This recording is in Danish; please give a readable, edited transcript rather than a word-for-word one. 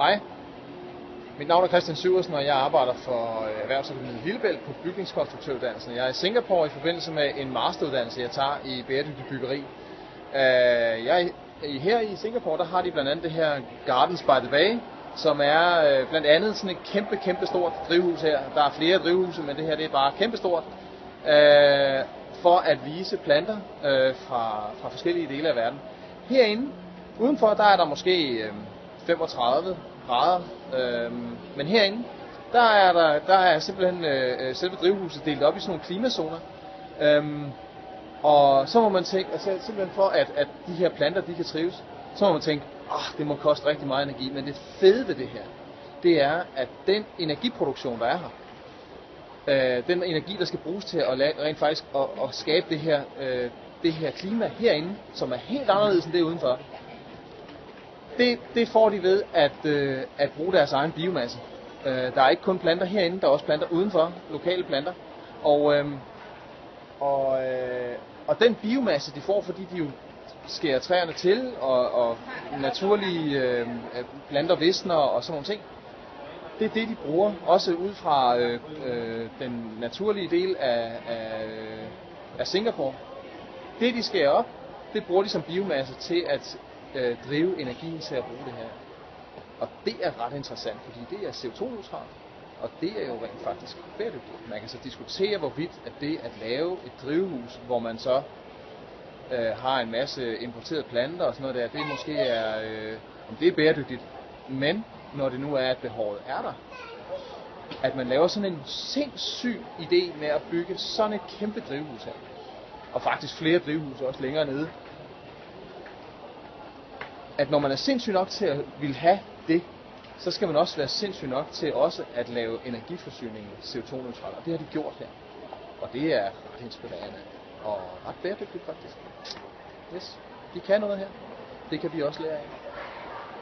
Hej, mit navn er Christian Syversen, og jeg arbejder for Erhvervsakademiet Lillebælt på bygningskonstruktøruddannelsen. Jeg er i Singapore i forbindelse med en masteruddannelse, jeg tager i bæredygtig byggeri. Her i Singapore, der har de blandt andet det her Gardens by the Bay, som er blandt andet sådan et kæmpe stort drivhus her. Der er flere drivhuse, men det her det er bare kæmpestort. For at vise planter fra forskellige dele af verden. Herinde, udenfor, der er der måske 35 grader, men herinde, der er simpelthen selve drivhuset delt op i sådan nogle klimazoner. Og så må man tænke, altså simpelthen for at de her planter, de kan trives, så må man tænke, det må koste rigtig meget energi, men det fede ved det her, det er, at den energiproduktion, der er her, den energi, der skal bruges til at rent faktisk at skabe det her klima herinde, som er helt anderledes end det udenfor, det får de ved at bruge deres egen biomasse. Der er ikke kun planter herinde, der er også planter udenfor, lokale planter. Og den biomasse, de får, fordi de jo skærer træerne til, og naturlige planter visner og sådan nogle ting, det er det, de bruger, også ud fra den naturlige del af Singapore. Det, de skærer op, det bruger de som biomasse til at drive energien til at bruge det her. Og det er ret interessant, fordi det er CO2-neutralt, og det er jo rent faktisk bæredygtigt. Man kan så diskutere, hvorvidt at det at lave et drivhus, hvor man så har en masse importerede planter og sådan noget der, det måske er, om det er bæredygtigt. Men når det nu er, at behovet er der, at man laver sådan en sindssyg idé med at bygge sådan et kæmpe drivhus her, og faktisk flere drivhus også længere nede, at når man er sindssyg nok til at ville have det, så skal man også være sindssyg nok til også at lave energiforsyningen CO2-neutral, og det har de gjort her. Og det er ret inspirerende og ret bæredygtigt faktisk. Yes, de kan noget her. Det kan vi også lære af.